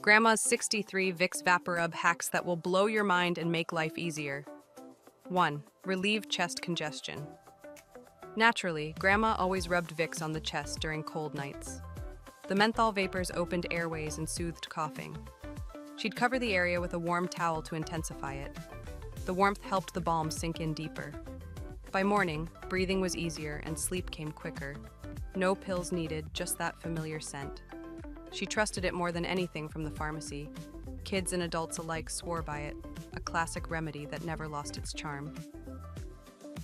Grandma's 63 Vicks Vaporub hacks that will blow your mind and make life easier. 1. Relieve chest congestion. Naturally, Grandma always rubbed Vicks on the chest during cold nights. The menthol vapors opened airways and soothed coughing. She'd cover the area with a warm towel to intensify it. The warmth helped the balm sink in deeper. By morning, breathing was easier and sleep came quicker. No pills needed, just that familiar scent. She trusted it more than anything from the pharmacy. Kids and adults alike swore by it, a classic remedy that never lost its charm.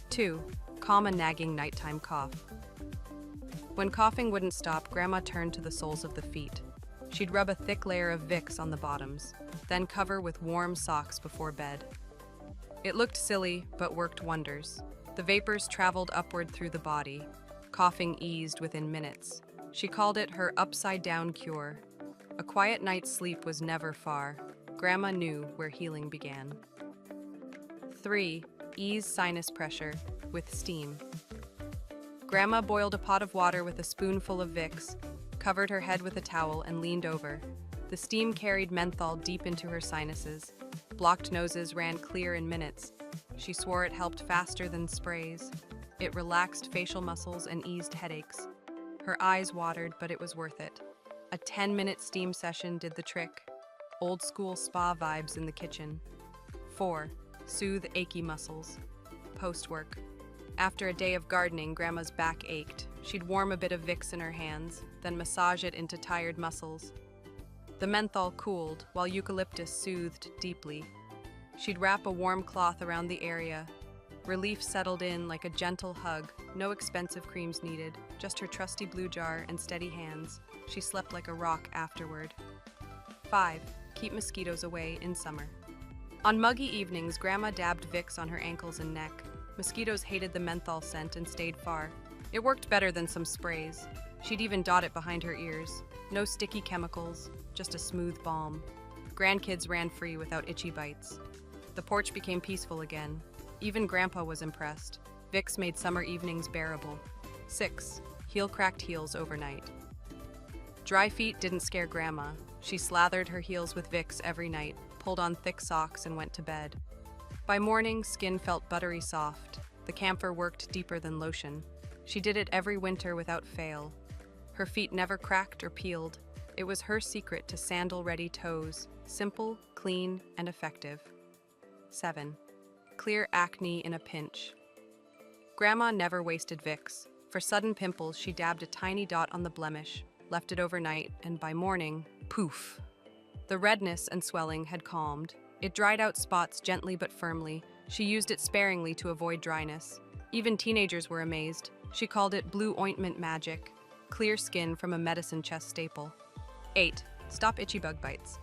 2. Calm a nagging nighttime cough. When coughing wouldn't stop, Grandma turned to the soles of the feet. She'd rub a thick layer of Vicks on the bottoms, then cover with warm socks before bed. It looked silly, but worked wonders. The vapors traveled upward through the body. Coughing eased within minutes. She called it her upside-down cure. A quiet night's sleep was never far. Grandma knew where healing began. 3. Ease sinus pressure with steam. Grandma boiled a pot of water with a spoonful of Vicks, covered her head with a towel, and leaned over. The steam carried menthol deep into her sinuses. Blocked noses ran clear in minutes. She swore it helped faster than sprays. It relaxed facial muscles and eased headaches. Her eyes watered, but it was worth it. A 10-minute steam session did the trick. Old school spa vibes in the kitchen. 4. Soothe achy muscles. Post-work. After a day of gardening, Grandma's back ached. She'd warm a bit of Vicks in her hands, then massage it into tired muscles. The menthol cooled, while eucalyptus soothed deeply. She'd wrap a warm cloth around the area. Relief settled in like a gentle hug, no expensive creams needed, just her trusty blue jar and steady hands. She slept like a rock afterward. 5. Keep mosquitoes away in summer. On muggy evenings, Grandma dabbed Vicks on her ankles and neck. Mosquitoes hated the menthol scent and stayed far. It worked better than some sprays. She'd even dot it behind her ears. No sticky chemicals, just a smooth balm. Grandkids ran free without itchy bites. The porch became peaceful again. Even Grandpa was impressed. Vicks made summer evenings bearable. 6. Heal cracked heels overnight. Dry feet didn't scare Grandma. She slathered her heels with Vicks every night, pulled on thick socks, and went to bed. By morning, skin felt buttery soft. The camphor worked deeper than lotion. She did it every winter without fail. Her feet never cracked or peeled. It was her secret to sandal-ready toes, simple, clean, and effective. 7. Clear acne in a pinch. Grandma never wasted Vicks. For sudden pimples, she dabbed a tiny dot on the blemish, left it overnight, and by morning, poof! The redness and swelling had calmed. It dried out spots gently but firmly. She used it sparingly to avoid dryness. Even teenagers were amazed. She called it blue ointment magic, clear skin from a medicine chest staple. 8. Stop itchy bug bites.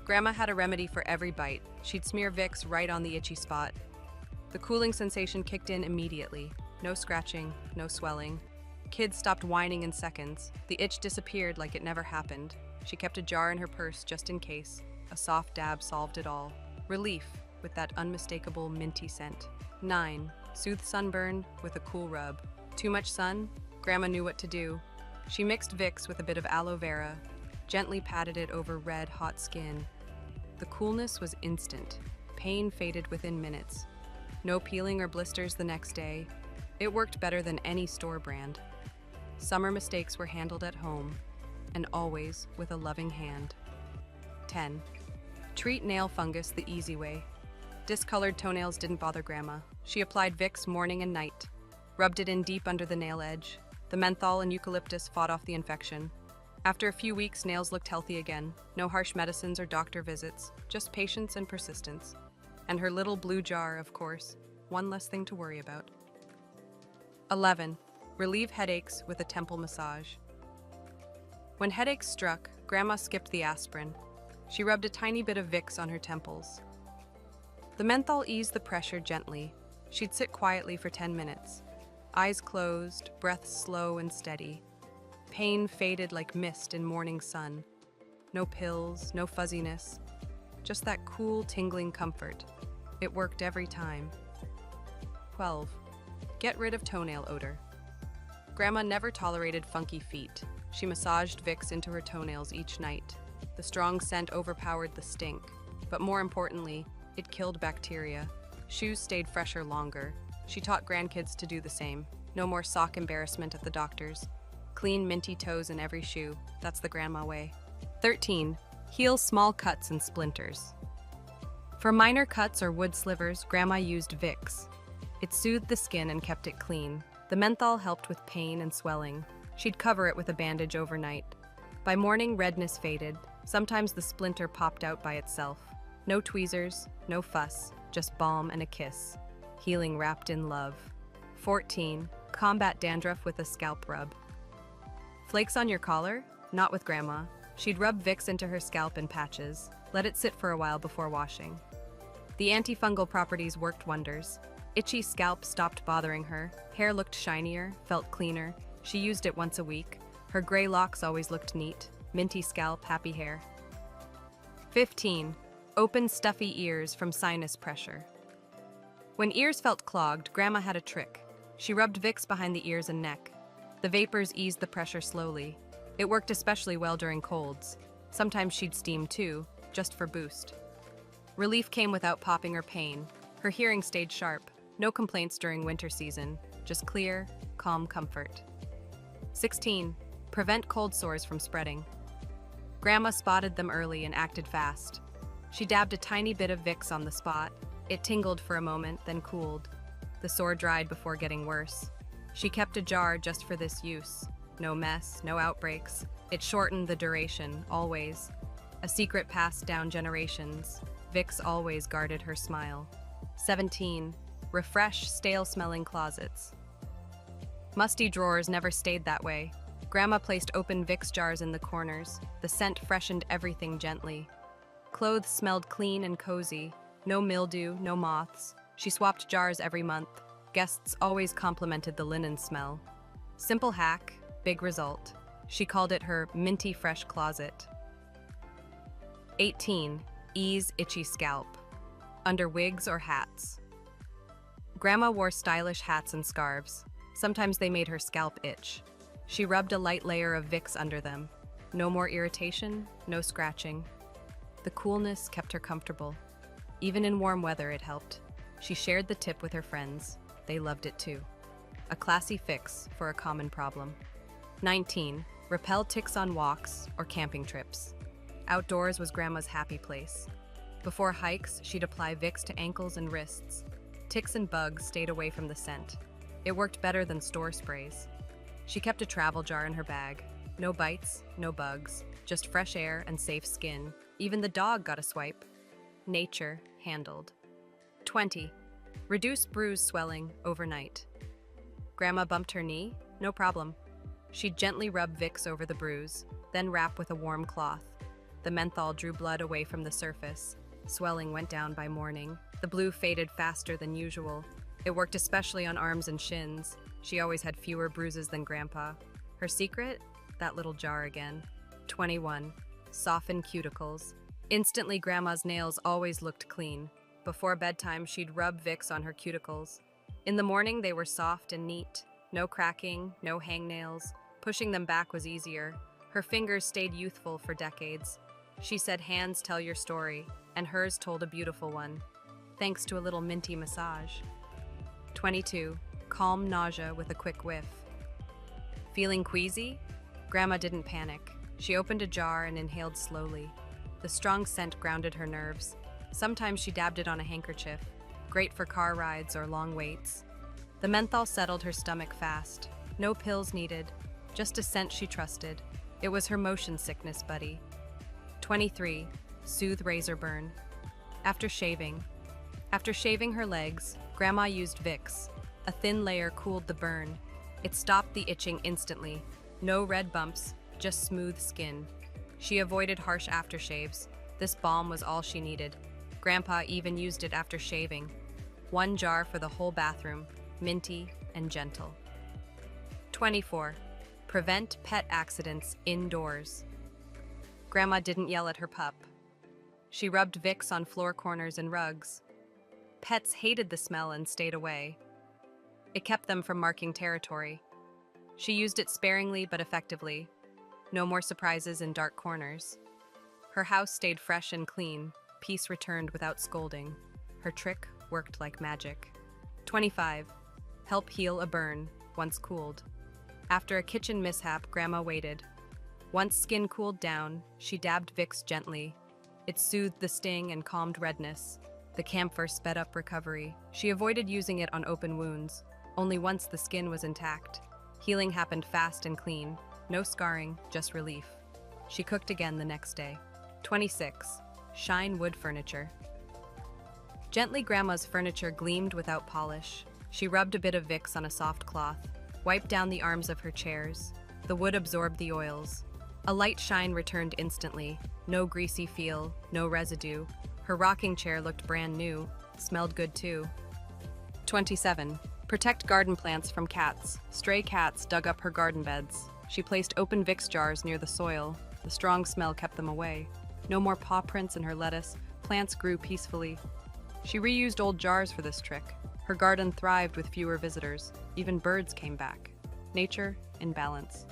Grandma had a remedy for every bite. She'd smear Vicks right on the itchy spot. The cooling sensation kicked in immediately. No scratching, no swelling. Kids stopped whining in seconds. The itch disappeared like it never happened. She kept a jar in her purse just in case. A soft dab solved it all. Relief with that unmistakable minty scent. 9. Soothe sunburn with a cool rub. Too much sun? Grandma knew what to do. She mixed Vicks with a bit of aloe vera, gently patted it over red, hot skin. The coolness was instant. Pain faded within minutes. No peeling or blisters the next day. It worked better than any store brand. Summer mistakes were handled at home, and always with a loving hand. 10. Treat nail fungus the easy way. Discolored toenails didn't bother Grandma. She applied Vicks morning and night, rubbed it in deep under the nail edge. The menthol and eucalyptus fought off the infection. After a few weeks, nails looked healthy again. No harsh medicines or doctor visits, just patience and persistence. And her little blue jar, of course, one less thing to worry about. 11. Relieve headaches with a temple massage. When headaches struck, Grandma skipped the aspirin. She rubbed a tiny bit of Vicks on her temples. The menthol eased the pressure gently. She'd sit quietly for 10 minutes. Eyes closed, breath slow and steady. Pain faded like mist in morning sun. No pills, no fuzziness. Just that cool, tingling comfort. It worked every time. 12. Get rid of toenail odor. Grandma never tolerated funky feet. She massaged Vicks into her toenails each night. The strong scent overpowered the stink, but more importantly, it killed bacteria. Shoes stayed fresher longer. She taught grandkids to do the same. No more sock embarrassment at the doctor's. Clean, minty toes in every shoe. That's the grandma way. 13. Heal small cuts and splinters. For minor cuts or wood slivers, Grandma used Vicks. It soothed the skin and kept it clean. The menthol helped with pain and swelling. She'd cover it with a bandage overnight. By morning, redness faded. Sometimes the splinter popped out by itself. No tweezers, no fuss, just balm and a kiss. Healing wrapped in love. 14. Combat dandruff with a scalp rub. Flakes on your collar? Not with Grandma. She'd rub Vicks into her scalp in patches. Let it sit for a while before washing. The antifungal properties worked wonders. Itchy scalp stopped bothering her. Hair looked shinier, felt cleaner. She used it once a week. Her gray locks always looked neat. Minty scalp, happy hair. 15. Open stuffy ears from sinus pressure. When ears felt clogged, Grandma had a trick. She rubbed Vicks behind the ears and neck. The vapors eased the pressure slowly. It worked especially well during colds. Sometimes she'd steam too, just for boost. Relief came without popping or pain. Her hearing stayed sharp. No complaints during winter season, just clear, calm comfort. 16. Prevent cold sores from spreading. Grandma spotted them early and acted fast. She dabbed a tiny bit of Vicks on the spot. It tingled for a moment, then cooled. The sore dried before getting worse. She kept a jar just for this use. No mess, no outbreaks. It shortened the duration, always. A secret passed down generations. Vicks always guarded her smile. 17. Refresh stale-smelling closets. Musty drawers never stayed that way. Grandma placed open Vicks jars in the corners. The scent freshened everything gently. Clothes smelled clean and cozy. No mildew, no moths. She swapped jars every month. Guests always complimented the linen smell. Simple hack, big result. She called it her minty fresh closet. 18. Ease itchy scalp. Under wigs or hats. Grandma wore stylish hats and scarves. Sometimes they made her scalp itch. She rubbed a light layer of Vicks under them. No more irritation, no scratching. The coolness kept her comfortable. Even in warm weather, it helped. She shared the tip with her friends. They loved it too. A classy fix for a common problem. 19. Repel ticks on walks or camping trips. Outdoors was Grandma's happy place. Before hikes, she'd apply Vicks to ankles and wrists. Ticks and bugs stayed away from the scent. It worked better than store sprays. She kept a travel jar in her bag. No bites, no bugs, just fresh air and safe skin. Even the dog got a swipe. Nature handled. 20. Reduce bruise swelling overnight. Grandma bumped her knee? No problem. She'd gently rub Vicks over the bruise, then wrap with a warm cloth. The menthol drew blood away from the surface. Swelling went down by morning. The blue faded faster than usual. It worked especially on arms and shins. She always had fewer bruises than Grandpa. Her secret? That little jar again. 21. Soften cuticles. Instantly, Grandma's nails always looked clean. Before bedtime, she'd rub Vicks on her cuticles. In the morning, they were soft and neat. No cracking, no hangnails. Pushing them back was easier. Her fingers stayed youthful for decades. She said hands tell your story, and hers told a beautiful one, thanks to a little minty massage. 22. Calm nausea with a quick whiff. Feeling queasy? Grandma didn't panic. She opened a jar and inhaled slowly. The strong scent grounded her nerves. Sometimes she dabbed it on a handkerchief, great for car rides or long waits. The menthol settled her stomach fast. No pills needed, just a scent she trusted. It was her motion sickness buddy. 23. Soothe razor burn. After shaving her legs, Grandma used Vicks. A thin layer cooled the burn. It stopped the itching instantly. No red bumps, just smooth skin. She avoided harsh aftershaves. This balm was all she needed. Grandpa even used it after shaving. One jar for the whole bathroom, minty and gentle. 24. Prevent pet accidents indoors. Grandma didn't yell at her pup. She rubbed Vicks on floor corners and rugs. Pets hated the smell and stayed away. It kept them from marking territory. She used it sparingly but effectively. No more surprises in dark corners. Her house stayed fresh and clean. Peace returned without scolding. Her trick worked like magic. 25. Help heal a burn, once cooled. After a kitchen mishap, Grandma waited. Once skin cooled down, she dabbed Vicks gently. It soothed the sting and calmed redness. The camphor sped up recovery. She avoided using it on open wounds. Only once the skin was intact. Healing happened fast and clean. No scarring, just relief. She cooked again the next day. 26. Shine wood furniture. Gently, Grandma's furniture gleamed without polish. She rubbed a bit of Vicks on a soft cloth, wiped down the arms of her chairs. The wood absorbed the oils. A light shine returned instantly. No greasy feel, no residue. Her rocking chair looked brand new, smelled good too. 27. Protect garden plants from cats. Stray cats dug up her garden beds. She placed open Vicks jars near the soil. The strong smell kept them away. No more paw prints in her lettuce. Plants grew peacefully. She reused old jars for this trick. Her garden thrived with fewer visitors. Even birds came back. Nature in balance.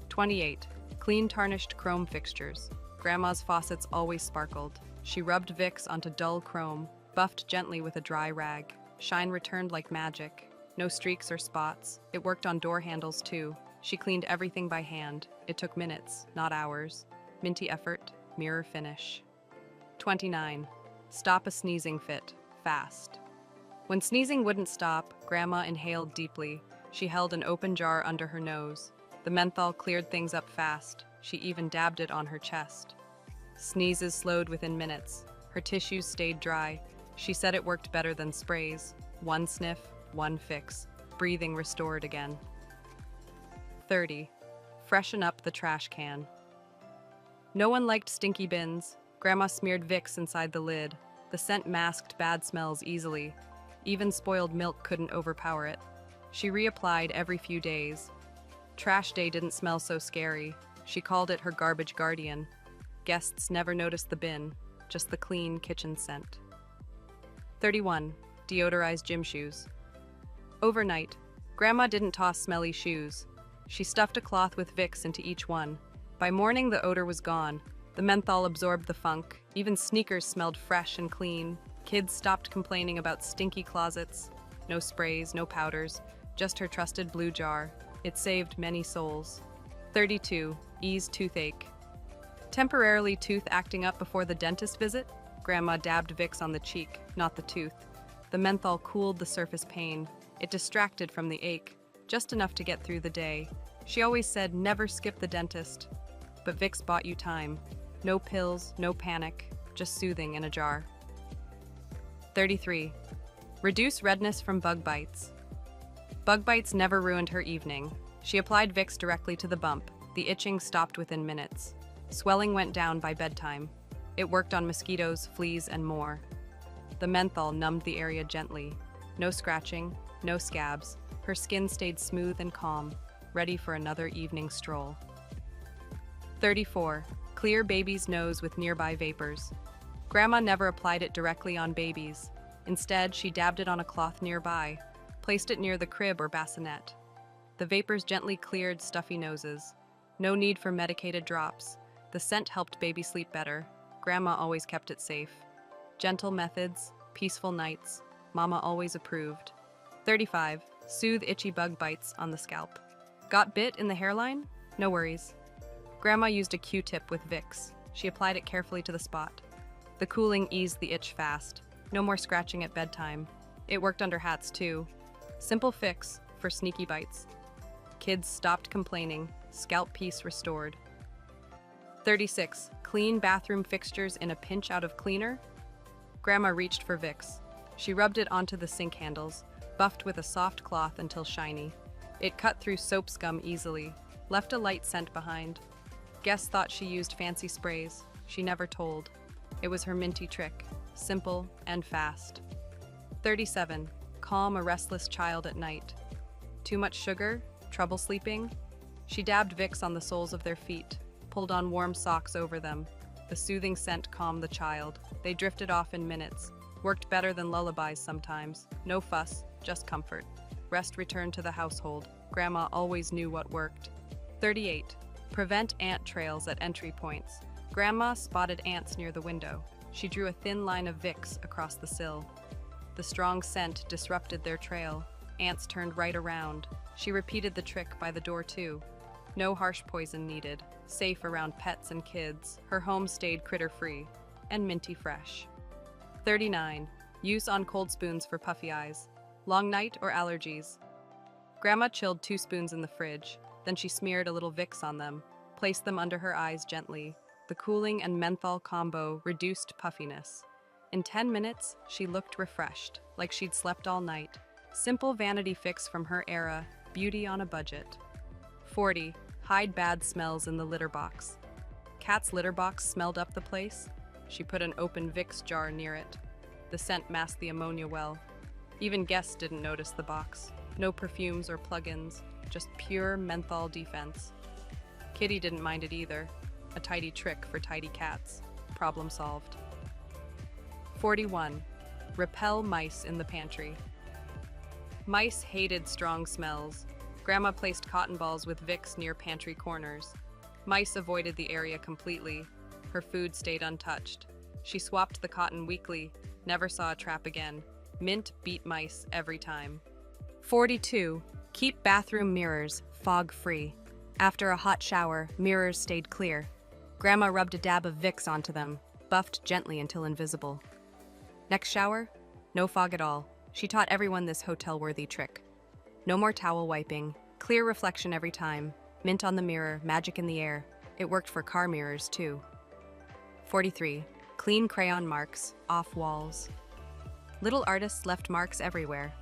28. Clean tarnished chrome fixtures. Grandma's faucets always sparkled. She rubbed Vicks onto dull chrome, buffed gently with a dry rag. Shine returned like magic. No streaks or spots. It worked on door handles too. She cleaned everything by hand. It took minutes, not hours. Minty effort, mirror finish. 29. Stop a sneezing fit, fast. When sneezing wouldn't stop, Grandma inhaled deeply. She held an open jar under her nose. The menthol cleared things up fast. She even dabbed it on her chest. Sneezes slowed within minutes. Her tissues stayed dry. She said it worked better than sprays. One sniff, one fix. Breathing restored again. 30. Freshen up the trash can. No one liked stinky bins. Grandma smeared Vicks inside the lid. The scent masked bad smells easily. Even spoiled milk couldn't overpower it. She reapplied every few days. Trash day didn't smell so scary. She called it her garbage guardian. Guests never noticed the bin, just the clean kitchen scent. 31. Deodorized gym shoes. Overnight, Grandma didn't toss smelly shoes. She stuffed a cloth with Vicks into each one. By morning, the odor was gone. The menthol absorbed the funk. Even sneakers smelled fresh and clean. Kids stopped complaining about stinky closets. No sprays, no powders, just her trusted blue jar. It saved many souls. 32. Ease toothache. Temporarily tooth acting up before the dentist visit? Grandma dabbed Vicks on the cheek, not the tooth. The menthol cooled the surface pain. It distracted from the ache, just enough to get through the day. She always said never skip the dentist. But Vicks bought you time. No pills, no panic, just soothing in a jar. 33. Reduce redness from bug bites. Bug bites never ruined her evening. She applied Vicks directly to the bump. The itching stopped within minutes. Swelling went down by bedtime. It worked on mosquitoes, fleas, and more. The menthol numbed the area gently. No scratching, no scabs. Her skin stayed smooth and calm, ready for another evening stroll. 34. Clear baby's nose with nearby vapors. Grandma never applied it directly on babies. Instead, she dabbed it on a cloth nearby, placed it near the crib or bassinet. The vapors gently cleared stuffy noses. No need for medicated drops. The scent helped baby sleep better. Grandma always kept it safe. Gentle methods, peaceful nights. Mama always approved. 35. Soothe itchy bug bites on the scalp. Got bit in the hairline? No worries. Grandma used a Q-tip with Vicks. She applied it carefully to the spot. The cooling eased the itch fast. No more scratching at bedtime. It worked under hats too. Simple fix for sneaky bites. Kids stopped complaining. Scalp peace restored. 36. Clean bathroom fixtures in a pinch out of cleaner? Grandma reached for Vicks. She rubbed it onto the sink handles, buffed with a soft cloth until shiny. It cut through soap scum easily, left a light scent behind. Guests thought she used fancy sprays. She never told. It was her minty trick, simple and fast. 37. Calm a restless child at night. Too much sugar? Trouble sleeping? She dabbed Vicks on the soles of their feet, pulled on warm socks over them. The soothing scent calmed the child. They drifted off in minutes. Worked better than lullabies sometimes. No fuss, just comfort. Rest returned to the household. Grandma always knew what worked. 38. Prevent ant trails at entry points. Grandma spotted ants near the window. She drew a thin line of Vicks across the sill. The strong scent disrupted their trail. Ants turned right around. She repeated the trick by the door too. No harsh poison needed. Safe around pets and kids. Her home stayed critter-free and minty fresh. 39. Use on cold spoons for puffy eyes. Long night or allergies? Grandma chilled 2 spoons in the fridge. Then she smeared a little Vicks on them, placed them under her eyes gently. The cooling and menthol combo reduced puffiness. In 10 minutes, she looked refreshed, like she'd slept all night. Simple vanity fix from her era, beauty on a budget. 40. Hide bad smells in the litter box. Cat's litter box smelled up the place. She put an open Vicks jar near it. The scent masked the ammonia well. Even guests didn't notice the box. No perfumes or plug-ins, just pure menthol defense. Kitty didn't mind it either. A tidy trick for tidy cats. Problem solved. 41. Repel mice in the pantry. Mice hated strong smells. Grandma placed cotton balls with Vicks near pantry corners. Mice avoided the area completely. Her food stayed untouched. She swapped the cotton weekly, never saw a trap again. Mint beat mice every time. 42. Keep bathroom mirrors fog-free. After a hot shower, mirrors stayed clear. Grandma rubbed a dab of Vicks onto them, buffed gently until invisible. Next shower? No fog at all. She taught everyone this hotel-worthy trick. No more towel wiping. Clear reflection every time. Mint on the mirror, magic in the air. It worked for car mirrors, too. 43. Clean crayon marks, off walls. Little artists left marks everywhere.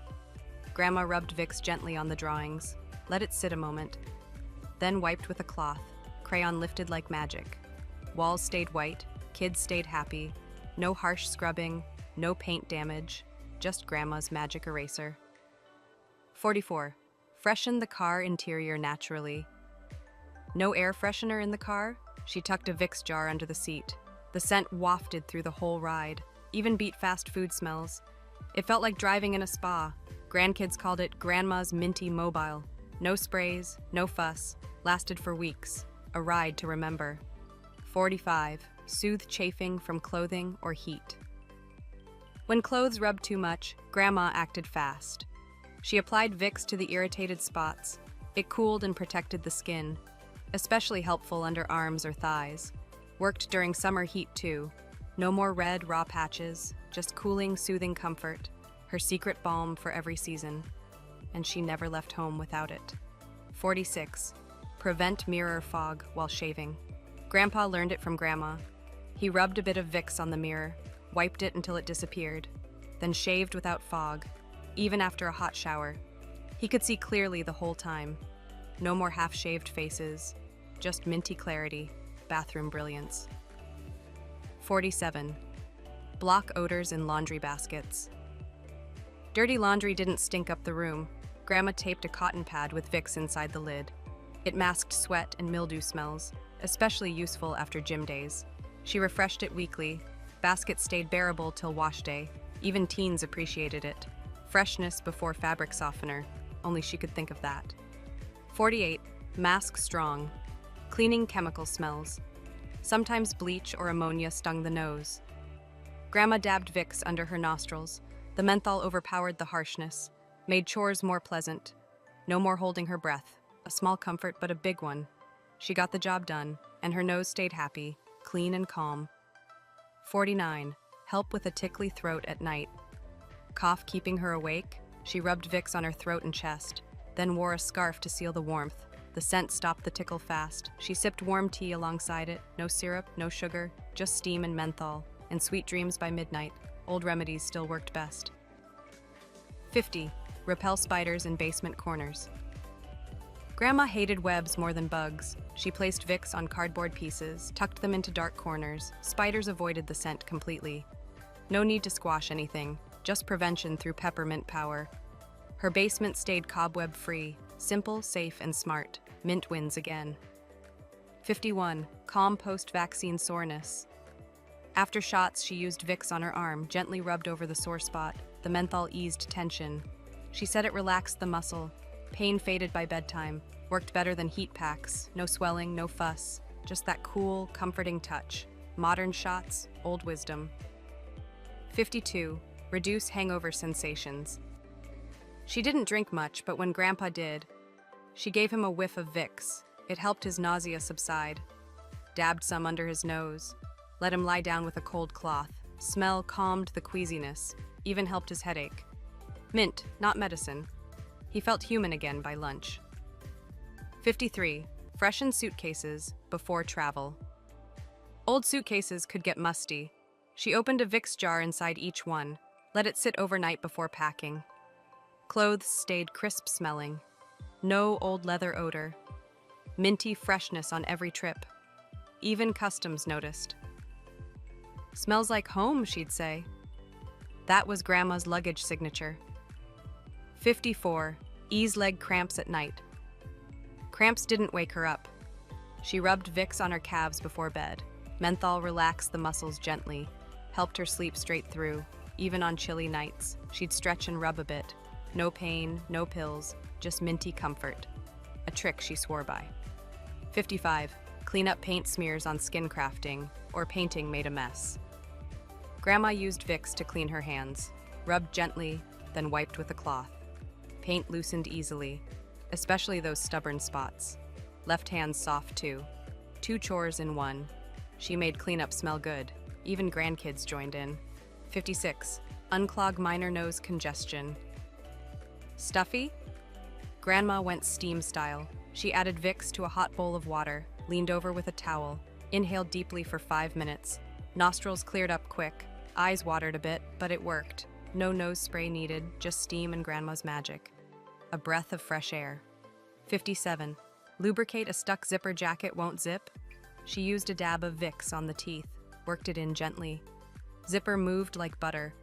Grandma rubbed Vicks gently on the drawings, let it sit a moment, then wiped with a cloth. Crayon lifted like magic. Walls stayed white, kids stayed happy. No harsh scrubbing, no paint damage, just Grandma's magic eraser. 44. Freshen the car interior naturally. No air freshener in the car? She tucked a Vicks jar under the seat. The scent wafted through the whole ride, even beat fast food smells. It felt like driving in a spa. Grandkids called it Grandma's Minty Mobile. No sprays, no fuss, lasted for weeks. A ride to remember. 45. Soothe chafing from clothing or heat. When clothes rubbed too much, Grandma acted fast. She applied Vicks to the irritated spots. It cooled and protected the skin, especially helpful under arms or thighs. Worked during summer heat too. No more red, raw patches, just cooling, soothing comfort. Her secret balm for every season. And she never left home without it. 46. Prevent mirror fog while shaving. Grandpa learned it from Grandma. He rubbed a bit of Vicks on the mirror, wiped it until it disappeared, then shaved without fog, even after a hot shower. He could see clearly the whole time. No more half-shaved faces, just minty clarity, bathroom brilliance. 47. Block odors in laundry baskets. Dirty laundry didn't stink up the room. Grandma taped a cotton pad with Vicks inside the lid. It masked sweat and mildew smells, especially useful after gym days. She refreshed it weekly. Baskets stayed bearable till wash day. Even teens appreciated it. Freshness before fabric softener. Only she could think of that. 48. Mask strong. Cleaning chemical smells. Sometimes bleach or ammonia stung the nose. Grandma dabbed Vicks under her nostrils. The menthol overpowered the harshness, made chores more pleasant. No more holding her breath. A small comfort, but a big one. She got the job done, and her nose stayed happy, clean and calm. 49. Help with a tickly throat at night. Cough keeping her awake, she rubbed Vicks on her throat and chest, then wore a scarf to seal the warmth. The scent stopped the tickle fast. She sipped warm tea alongside it. No syrup, no sugar, just steam and menthol. And sweet dreams by midnight. Old remedies still worked best. 50. Repel spiders in basement corners. Grandma hated webs more than bugs. She placed Vicks on cardboard pieces, tucked them into dark corners. Spiders avoided the scent completely. No need to squash anything, just prevention through peppermint power. Her basement stayed cobweb-free, simple, safe, and smart. Mint wins again. 51. Calm post-vaccine soreness. After shots, she used Vicks on her arm, gently rubbed over the sore spot. The menthol eased tension. She said it relaxed the muscle. Pain faded by bedtime. Worked better than heat packs. No swelling, no fuss. just that cool, comforting touch. Modern shots, old wisdom. 52. Reduce hangover sensations. She didn't drink much, but when Grandpa did, she gave him a whiff of Vicks. It helped his nausea subside. Dabbed some under his nose. Let him lie down with a cold cloth. Smell calmed the queasiness, even helped his headache. Mint, not medicine. He felt human again by lunch. 53. Freshen suitcases before travel. Old suitcases could get musty. She opened a Vicks jar inside each one, let it sit overnight before packing. Clothes stayed crisp-smelling. No old leather odor. Minty freshness on every trip. Even customs noticed. Smells like home, she'd say. That was Grandma's luggage signature. 54. Ease leg cramps at night. Cramps didn't wake her up. She rubbed Vicks on her calves before bed. Menthol relaxed the muscles gently, helped her sleep straight through. Even on chilly nights, she'd stretch and rub a bit. No pain, no pills, just minty comfort. A trick she swore by. 55. Clean up paint smears on skin crafting or painting made a mess. Grandma used Vicks to clean her hands, rubbed gently, then wiped with a cloth. Paint loosened easily, especially those stubborn spots. Left hand's soft too. 2 chores in one. She made cleanup smell good. Even grandkids joined in. 56. Unclog minor nose congestion. Stuffy? Grandma went steam style. She added Vicks to a hot bowl of water, leaned over with a towel, inhaled deeply for 5 minutes. Nostrils cleared up quick. Eyes watered a bit, but it worked. No nose spray needed, just steam and Grandma's magic. A breath of fresh air. 57. Lubricate a stuck zipper jacket won't zip? She used a dab of Vicks on the teeth, worked it in gently. Zipper moved like butter,